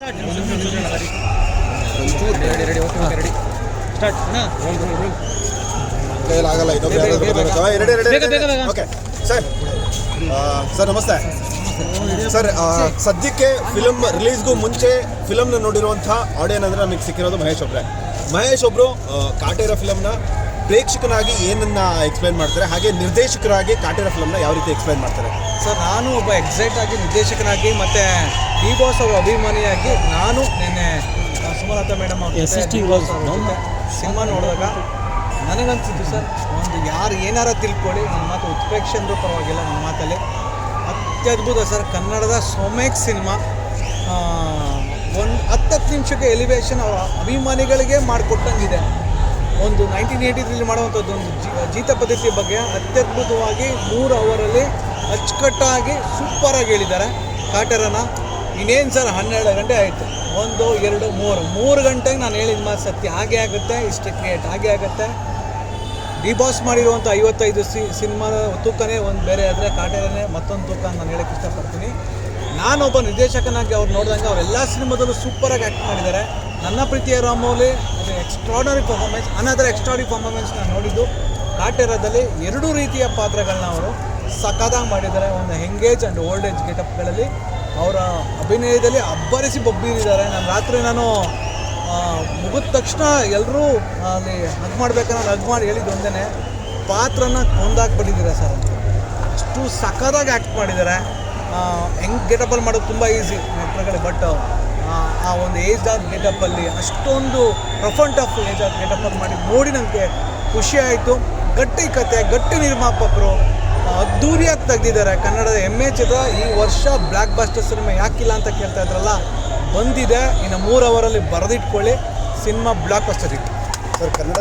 Ready start ಆಗಲ್ಲ okay sir ನಮಸ್ತೆ sir. ಸದ್ಯಕ್ಕೆ ಫಿಲಮ್ ರಿಲೀಸ್ಗೂ ಮುಂಚೆ ಫಿಲಮ್ನ ನೋಡಿರುವಂಥ ಆಡಿಯನ್ ಅಂದರೆ ನಮಗೆ ಸಿಕ್ಕಿರೋದು ಮಹೇಶ್ ಒಬ್ಬರು ಕಾಟೇರ ಫಿಲಮ್ನ ಪ್ರೇಕ್ಷಕನಾಗಿ ಏನನ್ನ ಎಕ್ಸ್ಪ್ಲೈನ್ ಮಾಡ್ತಾರೆ, ಹಾಗೆ ನಿರ್ದೇಶಕರಾಗಿ ಕಾಟೇರ ಫಿಲಮ್ನ ಯಾವ ರೀತಿ ಎಕ್ಸ್ಪ್ಲೈನ್ ಮಾಡ್ತಾರೆ? ಸರ್, ನಾನು ಒಬ್ಬ ಎಕ್ಸೈಟ್ ಆಗಿ ನಿರ್ದೇಶಕನಾಗಿ ಮತ್ತು ಡಿ ಬಾಸ್ ಅವರ ಅಭಿಮಾನಿಯಾಗಿ ನಾನು ನಿನ್ನೆ ಸುಮಲತಾ ಮೇಡಮ್ ಅವ್ರ ಸಿನಿಮಾ ನೋಡಿದಾಗ ನನಗನ್ಸಿದ್ದು ಸರ್, ಒಂದು ಯಾರು ಏನಾರ ತಿಳ್ಕೊಳ್ಳಿ, ನನ್ನ ಮಾತು ಉತ್ಪ್ರೇಕ್ಷೆ ಅಂದರೂ ಪರವಾಗಿಲ್ಲ, ನನ್ನ ಮಾತಲ್ಲಿ ಅತ್ಯದ್ಭುತ ಸರ್. ಕನ್ನಡದ ಸೊಮೇಕ್ ಸಿನಿಮಾ ಒಂದು 10 ನಿಮಿಷಕ್ಕೆ ಎಲಿವೇಶನ್ ಅವರ ಅಭಿಮಾನಿಗಳಿಗೆ ಮಾಡಿಕೊಟ್ಟಂಗಿದೆ. ಒಂದು 1983 ಮಾಡುವಂಥದ್ದು ಒಂದು ಜೀತ ಪದ್ಧತಿಯ ಬಗ್ಗೆ ಅತ್ಯದ್ಭುತವಾಗಿ 3 ಅವರಲ್ಲಿ ಅಚ್ಚುಕಟ್ಟಾಗಿ ಸೂಪರಾಗಿ ಹೇಳಿದ್ದಾರೆ ಕಾಟೇರನ. ಇನ್ನೇನು ಸರ್, 12 ಗಂಟೆ ಆಯಿತು, 1, 2, 3 ಗಂಟೆಗೆ ನಾನು ಹೇಳಿದ ಮಾತು ಸತ್ಯ. ಹಾಗೆ ಆಗುತ್ತೆ, ಇಷ್ಟು ಕ್ರಿಯೇಟ್ ಹಾಗೆ ಆಗುತ್ತೆ. ಡಿ ಬಾಸ್ ಮಾಡಿರುವಂಥ 55 ಸಿನಿಮಾದ ತೂಕನೇ ಒಂದು ಬೇರೆ ಆದರೆ ಕಾಟೇರನೇ ಮತ್ತೊಂದು ತೂಕ ನಾನು ಹೇಳೋಕ್ಕೆ ಇಷ್ಟಪಡ್ತೀನಿ. ನಾನೊಬ್ಬ ನಿರ್ದೇಶಕನಾಗಿ ಅವ್ರು ನೋಡಿದಂಗೆ ಅವರೆಲ್ಲ ಸಿನಿಮಾದಲ್ಲೂ ಸೂಪರಾಗಿ ಆ್ಯಕ್ಟ್ ಮಾಡಿದ್ದಾರೆ. ನನ್ನ ಪ್ರೀತಿಯ ರಾಮೋಲಿ ಅದು extraordinary performance, another extraordinary performance ನಾನು ನೋಡಿದ್ದು ಕಾಟೇರದಲ್ಲಿ. 2 ರೀತಿಯ ಪಾತ್ರಗಳನ್ನ ಅವರು ಸಖತ್ತಾಗಿ ಮಾಡಿದ್ದಾರೆ. ಒಂದು ಎಂಗೇಜ್ ಆ್ಯಂಡ್ ಓಲ್ಡ್ ಏಜ್ ಗೆಟಪ್ಗಳಲ್ಲಿ ಅವರ ಅಭಿನಯದಲ್ಲಿ ಅಬ್ಬರಿಸಿ ಬೊಬ್ಬಿರಿದ್ದಾರೆ. ನಾನು ಮುಗಿದ ತಕ್ಷಣ ಎಲ್ಲರೂ ಅಲ್ಲಿ ಹಗ್ ಮಾಡಬೇಕನ್ನೋ ಹಗ್ ಮಾಡಿ ಹೇಳಿದ್ದು ಒಂದೇ, ಪಾತ್ರನ ಕೊಂದಾಕ್ಬಿಟ್ಟಿದ್ದಾರೆ ಸರ್. ಅಷ್ಟು ಸಖತ್ತಾಗಿ ಆ್ಯಕ್ಟ್ ಮಾಡಿದ್ದಾರೆ. ಹೆಂಗೆ ಗೆಟಪಲ್ಲಿ ಮಾಡೋದು ತುಂಬ ಈಸಿ ನೆಟ್ರಗಡೆ, ಬಟ್ ಆ ಒಂದು ಏಜ್ ಆಫ್ ಗೆಟಪ್ಪಲ್ಲಿ ಅಷ್ಟೊಂದು rough and tough age of ಗೆಟಪ್ಪಲ್ಲಿ ಮಾಡಿ ನೋಡಿ ನನಗೆ ಖುಷಿ ಆಯಿತು. ಗಟ್ಟಿ ಕತೆ, ಗಟ್ಟಿ ನಿರ್ಮಾಪಕರು ಅದ್ದೂರಿಯಾಗಿ ತೆಗೆದಿದ್ದಾರೆ. ಕನ್ನಡದ ಹೆಮ್ಮೆ ಚಿತ್ರ ಈ ವರ್ಷ ಬ್ಲ್ಯಾಕ್ ಬಸ್ಟರ್ ಸಿನಿಮಾ ಯಾಕಿಲ್ಲ ಅಂತ ಕೇಳ್ತಾ ಇದ್ರಲ್ಲ, ಬಂದಿದೆ. ಇನ್ನು 3 ಅವರಲ್ಲಿ ಬರೆದಿಟ್ಕೊಳ್ಳಿ, ಸಿನಿಮಾ ಬ್ಲ್ಯಾಕ್ ಬಸ್ಟರ್ ಇತ್ತು ಸರ್. ಕನ್ನಡ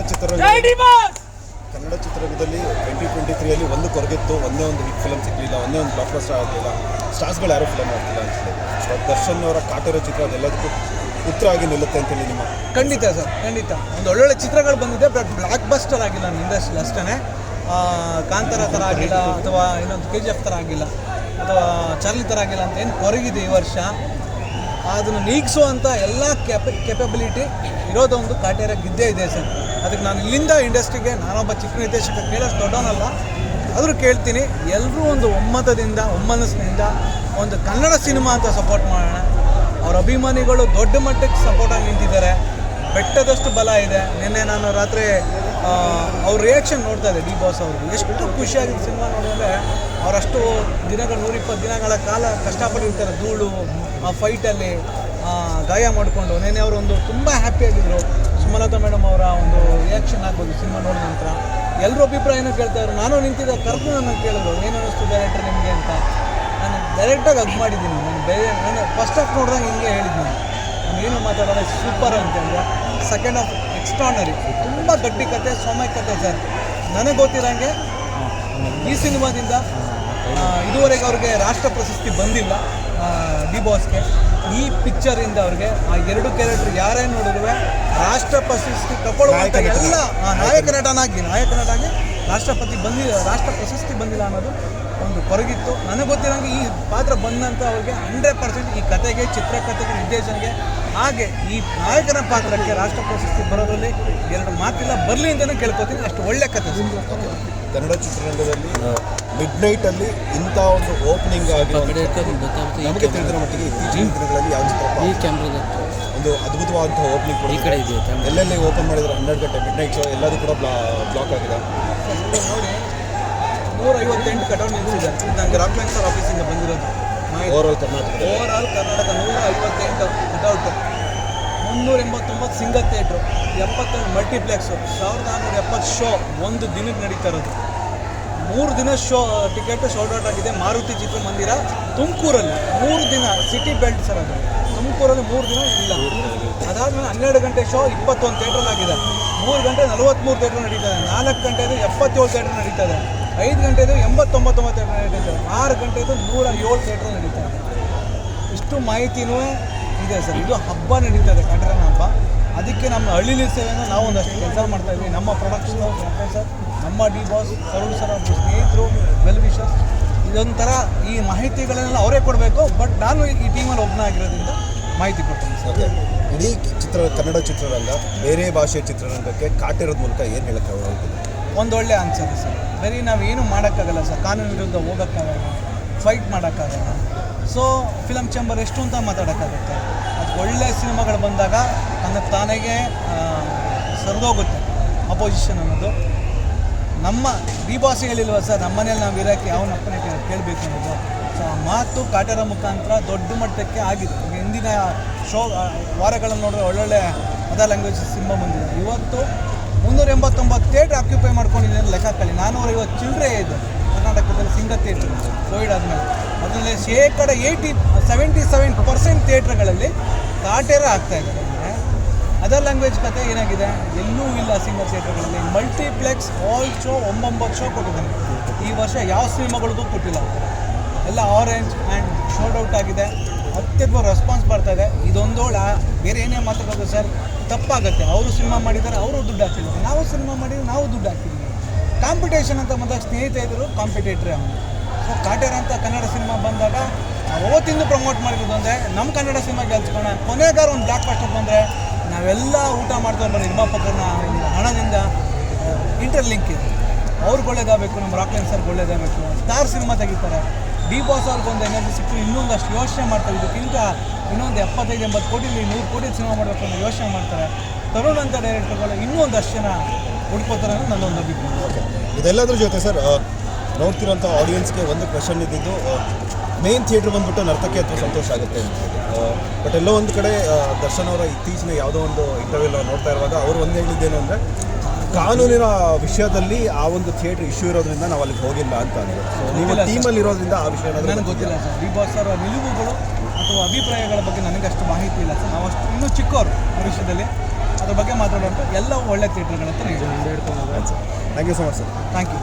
ಚಿತ್ರರಂಗದಲ್ಲಿ 2023 ಒಂದು ಕೊರಗಿತ್ತು, ಒಂದೇ ಒಂದು ಹಿಟ್ ಫಿಲಮ್ ಸಿಗಲಿಲ್ಲ, ಒಂದೇ ಒಂದು ಬ್ಲಾಕ್ ಬಸ್ಟರ್ ಆಗಲಿಲ್ಲ, ಸ್ಟಾರ್ಸ್ಗಳು ಯಾರೂ ಫಿಲಮ್ ಆಗ್ತಿಲ್ಲ ಅಂತೇಳಿ. ದರ್ಶನ್ ಅವರ ಕಾಟೇರ ಚಿತ್ರ ಅದೆಲ್ಲದಕ್ಕೂ ಉತ್ತರ ಆಗಿ ನಿಲ್ಲುತ್ತೆ ಅಂತೇಳಿ ನಿಮ್ಮ ಖಂಡಿತ ಸರ್, ಖಂಡಿತ. ಒಂದು ಒಳ್ಳೊಳ್ಳೆ ಚಿತ್ರಗಳು ಬಂದಿದೆ, ಬಟ್ ಬ್ಲ್ಯಾಕ್ ಬಸ್ಟರ್ ಆಗಿಲ್ಲ ನಮ್ಮ ಇಂಡಸ್ಟ್ರಿ ಅಷ್ಟೇ. ಕಾಂತಾರ ಥರ ಆಗಿಲ್ಲ, ಅಥವಾ ಇನ್ನೊಂದು KGF ಥರ ಆಗಿಲ್ಲ, ಅಥವಾ ಚಾರ್ಲಿ ಥರ ಆಗಿಲ್ಲ ಅಂತ ಏನು ಕೊರಗಿದೆ ಈ ವರ್ಷ. ಅದನ್ನು ನೀಗಿಸುವಂಥ ಎಲ್ಲ ಕೆಪಬಿಲಿಟಿ ಇರೋದೊಂದು ಕಾಟೇರಕ್ಕಿದ್ದೇ ಇದೆ ಸರ್. ಅದಕ್ಕೆ ನಾನು ಇಲ್ಲಿಂದ ಇಂಡಸ್ಟ್ರಿಗೆ, ನಾನೊಬ್ಬ ಚಿಕ್ಕ ನಿರ್ದೇಶಕ ಕೇಳೋಷ್ಟು ದೊಡ್ಡವನಲ್ಲ, ಆದರೂ ಕೇಳ್ತೀನಿ, ಎಲ್ಲರೂ ಒಂದು ಒಮ್ಮನಸ್ಸಿನಿಂದ ಒಂದು ಕನ್ನಡ ಸಿನಿಮಾ ಅಂತ ಸಪೋರ್ಟ್ ಮಾಡೋಣ. ಅವ್ರ ಅಭಿಮಾನಿಗಳು ದೊಡ್ಡ ಮಟ್ಟಕ್ಕೆ ಸಪೋರ್ಟಾಗಿ ನಿಂತಿದ್ದಾರೆ, ಬೆಟ್ಟದಷ್ಟು ಬಲ ಇದೆ. ನಿನ್ನೆ ನಾನು ರಾತ್ರಿ ಅವ್ರ ರಿಯಾಕ್ಷನ್ ನೋಡ್ತಾ ಇದ್ದೆ, ಡಿ ಬಾಸ್ ಅವ್ರಿಗೆ ಎಷ್ಟು ಖುಷಿಯಾಗಿದ್ದು ಸಿನಿಮಾ ನೋಡಿದ್ರೆ. ಅವರಷ್ಟು ದಿನಗಳು 120 ದಿನಗಳ ಕಾಲ ಕಷ್ಟಪಟ್ಟಿರ್ತಾರೆ, ಧೂಳು ಆ ಫೈಟಲ್ಲಿ ಗಾಯ ಮಾಡಿಕೊಂಡು. ನೆನ್ನೆ ಅವರೊಂದು ತುಂಬ ಹ್ಯಾಪಿಯಾಗಿದ್ದರು. ಸುಮಲತಾ ಮೇಡಮ್ ಅವರ ಒಂದು ರಿಯಾಕ್ಷನ್ ಆಗ್ಬೋದು ಸಿನಿಮಾ ನೋಡಿದ ನಂತರ. ಎಲ್ಲರೂ ಅಭಿಪ್ರಾಯನೂ ಕೇಳ್ತಾಯಿದ್ರು. ನಾನು ನಿಂತಿದ್ದ ಕರೆದು ನನ್ನ ಕೇಳಿದ್ರು, ಏನು ಅನ್ನಿಸ್ತು ಡೈರೆಕ್ಟರ್ ನಿಮಗೆ ಅಂತ. ನಾನು ಡೈರೆಕ್ಟಾಗಿ ಹಗ್ ಮಾಡಿದ್ದೀನಿ. ನಾನು ಫಸ್ಟ್ ಹಾಫ್ ನೋಡಿದಾಗ ಹಿಂಗೆ ಹೇಳಿದ್ದು, ನಾನು ಏನು ಮಾತಾಡೋಣ ಸೂಪರ್ ಅಂತಂದರೆ. ಸೆಕೆಂಡ್ ಹಾಫ್ ಎಕ್ಸ್ಟ್ರಾರ್ಡನರಿ, ತುಂಬ ಗಟ್ಟಿ ಕತೆ, ಸೊಮೇಕ್ ಕತೆ ಸರ್. ನನಗೆ ಗೊತ್ತಿರೋಂಗೆ ಈ ಸಿನಿಮಾದಿಂದ ಇದುವರೆಗೆ ಅವ್ರಿಗೆ ರಾಷ್ಟ್ರ ಪ್ರಶಸ್ತಿ ಬಂದಿಲ್ಲ ಡಿ ಬಾಸ್ಗೆ. ಈ ಪಿಕ್ಚರಿಂದ ಅವ್ರಿಗೆ ಆ 2 ಕ್ಯಾರೆಕ್ಟರ್ ಯಾರೇ ನೋಡಿದ್ರು ರಾಷ್ಟ್ರ ಪ್ರಶಸ್ತಿ ತಗೊಳ್ಳುವಂಥ ಎಲ್ಲ ನಾಯಕ ನಟನಾಗಿ ರಾಷ್ಟ್ರ ಪ್ರಶಸ್ತಿ ಬಂದಿಲ್ಲ ಅನ್ನೋದು ಒಂದು ಕೊರಗಿತ್ತು. ನನಗೆ ಗೊತ್ತಿರೋಂಗೆ ಈ ಪಾತ್ರ ಬಂದಂಥ ಅವ್ರಿಗೆ 100% ಈ ಕತೆಗೆ, ಚಿತ್ರಕಥೆಗೆ, ನಿರ್ದೇಶನಗೆ, ಹಾಗೆ ಈ ನಾಯಕನ ಪಾತ್ರಕ್ಕೆ ರಾಷ್ಟ್ರ ಪ್ರಶಸ್ತಿ ಬರೋದ್ರಲ್ಲಿ 2 ಮಾತಿಲ್ಲ. ಬರಲಿ ಅಂತಲೇ ಕೇಳ್ಕೊತೀನಿ. ಅಷ್ಟು ಒಳ್ಳೆ ಕತೆ. ಕನ್ನಡ ಚಿತ್ರರಂಗದಲ್ಲಿ ಮಿಡ್ನೈಟಲ್ಲಿ ಇಂಥ ಒಂದು ಓಪನಿಂಗ್ ಆಗಿರೋ ನಮಗೆ ತಿಳಿದಿರೋ ಮಟ್ಟಿಗೆ ಇತ್ತೀಚಿನ ದಿನಗಳಲ್ಲಿ ಯಾವ ಚಿತ್ರ ಒಂದು ಅದ್ಭುತವಾದಂಥ ಓಪನಿಂಗ್ ಕೂಡ ಎಲ್ಲೆಲ್ಲಿ ಓಪನ್ ಮಾಡಿದ್ರೆ 12 ಗಂಟೆ ಮಿಡ್ನೈಟ್ ಶೋ ಎಲ್ಲದೂ ಕೂಡ ಬ್ಲಾಕ್ ಆಗಿದೆ. ನೋಡಿ, 158 ಕಟೌಟ್ ನಿಲ್ಲಿಸಿದ್ದಾರೆ. ನನಗೆ ರಾಕ್ಲೈನ್ ಸರ್ ಆಫೀಸಿಂದ ಬಂದಿರೋದು. Over all Karnataka 158 cutout, 389 single theatre, 71 multiplex, 1470 show ಒಂದು ದಿನಕ್ಕೆ ನಡೀತಾ ಇರೋದು. 3 ದಿನ ಶೋ ಟಿಕೆಟ್ ಸೋಲ್ಡ್ ಔಟ್ ಆಗಿದೆ. ಮಾರುತಿ ಚಿತ್ರಮಂದಿರ ತುಮಕೂರಲ್ಲಿ 3 ದಿನ ಸಿಟಿ ಬೆಲ್ಟ್ ಸರ್, ಅದು ತುಮಕೂರಲ್ಲಿ 3 ದಿನ ಇಲ್ಲ. ಅದಾದಮೇಲೆ 12 ಗಂಟೆ ಶೋ 21 ಥಿಯೇಟ್ರಲ್ಲಿ ಆಗಿದೆ. 3 ಗಂಟೆ 43 ಥಿಯೇಟ್ರ್ ನಡೀತದೆ. 4 ಗಂಟೆದು 77 ಥಿಯೇಟ್ರ್ ನಡೀತದೆ. 5 ಗಂಟೆದು 89 ಥಿಯೇಟ್ರ್ ನಡೀತದೆ. 6 ಗಂಟೆದು 107 ಥಿಯೇಟ್ರ್ ನಡೀತದೆ. ಇಷ್ಟು ಮಾಹಿತಿನೂ ಇದೆ ಸರ್. ಇದು ಹಬ್ಬ ನಡೀತದೆ, ಕಾಟೇರನ ಹಬ್ಬ. ಅದಕ್ಕೆ ನಮ್ಮ ಹಳ್ಳಿಲಿ ಸೇವೆಯನ್ನು ನಾವು ಒಂದಷ್ಟು ಕೆಲಸ ಮಾಡ್ತಾಯಿದ್ವಿ. ನಮ್ಮ ಪ್ರೊಡಕ್ಷನ್ ಸರ್, ನಮ್ಮ ಡಿ ಬಾಸ್, ತರುಣ್ ಸರ್, ಸ್ನೇಹಿತರು, ವೆಲ್ ವಿಷರ್ಸ್, ಇದೊಂಥರ ಈ ಮಾಹಿತಿಗಳನ್ನೆಲ್ಲ ಅವರೇ ಕೊಡಬೇಕು. ಬಟ್ ನಾನು ಈ ಟೀಮಲ್ಲಿ ಒಬ್ಬನಾಗಿರೋದ್ರಿಂದ ಮಾಹಿತಿ ಕೊಡ್ತೀನಿ ಸರ್. ಓಕೆ, ಇಡೀ ಕನ್ನಡ ಚಿತ್ರರಂಗ ಬೇರೆ ಭಾಷೆಯ ಚಿತ್ರರಂಗಕ್ಕೆ ಕಾಟಿರೋದ್ ಮೂಲಕ ಏನು ಹೇಳಕ್ಕೆ ಹೋಗ್ತದೆ? ಒಂದೊಳ್ಳೆ ಆನ್ಸರ್ ಸರ್. ಬರೀ ನಾವೇನು ಮಾಡೋಕ್ಕಾಗಲ್ಲ ಸರ್, ಕಾನೂನು ವಿರುದ್ಧ ಹೋಗೋಕ್ಕಾಗಲ್ಲ, ಫೈಟ್ ಮಾಡೋಕ್ಕಾಗಲ್ಲ. ಸೊ ಫಿಲಮ್ ಚೇಂಬರ್ ಎಷ್ಟು ಅಂತ ಮಾತಾಡೋಕ್ಕಾಗುತ್ತೆ. ಅದು ಒಳ್ಳೆ ಸಿನಿಮಾಗಳು ಬಂದಾಗ ತನಗೆ ತಾನಾಗೆ ಸರಿದೋಗುತ್ತೆ ಅಪೋಸಿಷನ್ ಅನ್ನೋದು. ನಮ್ಮ ಡಿ ಬಾಸ್ ಹೇಳಿಲ್ವ ಸರ್, ನಮ್ಮ ಮನೇಲಿ ನಾವು ಇರೋಕ್ಕೆ ಯಾವನ ಅಪ್ಪನೇ ಕೇಳಬೇಕು ಅನ್ನೋದು. ಸೊ ಆ ಮಾತು ಕಾಟೇರ ಮುಖಾಂತರ ದೊಡ್ಡ ಮಟ್ಟಕ್ಕೆ ಆಗಿದೆ. ಹಿಂದಿನ ವಾರಗಳನ್ನು ನೋಡಿದ್ರೆ ಒಳ್ಳೊಳ್ಳೆ ಅದರ್ ಲ್ಯಾಂಗ್ವೇಜ್ ಸಿನಿಮಾ ಬಂದಿದೆ. ಇವತ್ತು 389 ಥಿಯೇಟ್ರ್ ಆಕ್ಯುಪೈ ಮಾಡ್ಕೊಂಡಿದ್ದೀನಿ ಅಂತ ಲೆಕ್ಕ ಹಾಕಿ. 450 ಚಿಲ್ಲರೆ ಇದೆ ಕರ್ನಾಟಕದಲ್ಲಿ ಸಿಂಗಲ್ ಥಿಯೇಟ್ರ್ ಕೋವಿಡ್ ಆದಮೇಲೆ. ಅದರಲ್ಲಿ 77% ಥಿಯೇಟ್ರ್ಗಳಲ್ಲಿ ಕಾಟೇರ ಆಗ್ತಾಯಿದ್ದಾರೆ. ಅದರ್ ಲ್ಯಾಂಗ್ವೇಜ್ ಕತೆ ಏನಾಗಿದೆ, ಎಲ್ಲೂ ಇಲ್ಲ ಸಿಂಗಲ್ ಥಿಯೇಟ್ರ್ಗಳಲ್ಲಿ. ಮಲ್ಟಿಪ್ಲೆಕ್ಸ್ ಆಲ್ ಶೋ 9 ಶೋ ಕೊಟ್ಟಿದ್ದಾನೆ. ಈ ವರ್ಷ ಯಾವ ಸಿನಿಮಾಗಳಿಗೂ ಕೊಟ್ಟಿಲ್ಲ. ಎಲ್ಲ ಆರೆಂಜ್ ಆ್ಯಂಡ್ ಶೋಡ್ ಔಟ್ ಆಗಿದೆ. ಅತ್ಯದ್ಭುತ ರೆಸ್ಪಾನ್ಸ್ ಬರ್ತಾಯಿದೆ. ಇದೊಂದೋಳ ಬೇರೆ ಏನೇ ಮಾತಾಡೋದು ಸರ್ ತಪ್ಪಾಗುತ್ತೆ. ಅವರು ಸಿನಿಮಾ ಮಾಡಿದ್ದಾರೆ, ಅವರು ದುಡ್ಡು ಹಾಕ್ತಿದ್ದಾರೆ. ನಾವು ಸಿನಿಮಾ ಮಾಡಿದ್ರೆ ನಾವು ದುಡ್ಡು ಹಾಕ್ತಿದ್ದೀವಿ. ಕಾಂಪಿಟೇಷನ್ ಅಂತ ಬಂದಾಗ ಸ್ನೇಹಿತ ಇದ್ದರು ಕಾಂಪಿಟೇಟ್ರೇ ಅವನು. ಸೊ ಕಾಟೇರ ಅಂತ ಕನ್ನಡ ಸಿನಿಮಾ ಬಂದಾಗ ಅವತ್ತಿಂದ ಪ್ರಮೋಟ್ ಮಾಡಿರೋದು ಅಂದರೆ ನಮ್ಮ ಕನ್ನಡ ಸಿನಿಮಾ ಗೆಲ್ಸ್ಕೋಣ. ಕೊನೆಗಾರ ಒಂದು ಬ್ಲಾಕ್ ಬಾಸ್ಟರ್ ಬಂದರೆ ನಾವೆಲ್ಲ ಊಟ ಮಾಡ್ಕೊಂಡು ಬಂದು ನಿರ್ಮಾಪಕರನ್ನ ಹಣದಿಂದ ಇಂಟರ್ಲಿಂಕ್ ಇದೆ. ಅವ್ರಿಗೆ ಒಳ್ಳೇದಾಗಬೇಕು, ನಮ್ಮ ರಾಕ್ಲೈನ್ ಸರ್ಗೆ ಒಳ್ಳೇದಾಗಬೇಕು. ಸ್ಟಾರ್ ಸಿನಿಮಾ ತೆಗಿತಾರೆ. ಡಿ ಬಾಸ್ ಅವ್ರಿಗೊಂದು ಎನರ್ಜಿ ಸಿಕ್ತು, ಇನ್ನೊಂದಷ್ಟು ಯೋಚನೆ ಮಾಡ್ತಾರೆ. ಇದಕ್ಕಿಂತ ಇನ್ನೊಂದು 75-80 ಕೋಟಿ 100 ಕೋಟಿ ಸಿನಿಮಾ ಮಾಡಬೇಕು ಅನ್ನೋ ಯೋಚನೆ ಮಾಡ್ತಾರೆ. ತರುಣ್ ಅಂತ ಡೈರೆಕ್ಟರ್ಗಳು ಇನ್ನೂ ಒಂದಷ್ಟು ಜನ ಹುಡ್ಕೋತಾರೆ ಅನ್ನೋದು ನನ್ನೊಂದು ಅಭಿಪ್ರಾಯ. ಓಕೆ, ಇದೆಲ್ಲದ್ರ ಜೊತೆ ಸರ್ ನೋಡ್ತಿರೋಂಥ ಆಡಿಯನ್ಸ್ಗೆ ಒಂದು ಕ್ವೆಶನ್ ಇದ್ದಿದ್ದು, ಮೇನ್ ಥಿಯೇಟ್ರ್ ಬಂದುಬಿಟ್ಟು ನರ್ತಕಿ ಅಥವಾ ಸಂತೋಷ ಆಗುತ್ತೆ ಅಂತ. ಬಟ್ ಎಲ್ಲೋ ಒಂದು ಕಡೆ ದರ್ಶನ್ ಅವರ ಇತ್ತೀಚಿನ ಯಾವುದೋ ಒಂದು ಇಂಟರ್ವ್ಯೂ ನೋಡ್ತಾ ಇರುವಾಗ ಅವರು ಒಂದು ಹೇಳಿದ್ದೇನು ಅಂದರೆ, ಕಾನೂನಿನ ವಿಷಯದಲ್ಲಿ ಆ ಒಂದು ಥಿಯೇಟ್ರ್ ಇಶ್ಯೂ ಇರೋದ್ರಿಂದ ನಾವು ಅಲ್ಲಿಗೆ ಹೋಗಿಲ್ಲ ಅಂತ ಅಂದರೆ. ಸೊ ನೀವು ಟೀಮಲ್ಲಿ ಇರೋದ್ರಿಂದ ಆ ವಿಷಯ ನನಗೆ ಗೊತ್ತಿಲ್ಲ ಸರ್. ಡಿ ಬಾಸ್ ಅವರ ನಿಲುವುಗಳು ಅಥವಾ ಅಭಿಪ್ರಾಯಗಳ ಬಗ್ಗೆ ನನಗಷ್ಟು ಮಾಹಿತಿ ಇಲ್ಲ ಸರ್. ನಾವು ಅಷ್ಟು ಇನ್ನೂ ಚಿಕ್ಕವರು ಆ ವಿಷಯದಲ್ಲಿ. ಅದ್ರ ಬಗ್ಗೆ ಮಾತಾಡೋದು ಎಲ್ಲ ಒಳ್ಳೆ ಥಿಯೇಟ್ರ್ಗಳಂತ ನೀವು thank you so much sir. Thank you.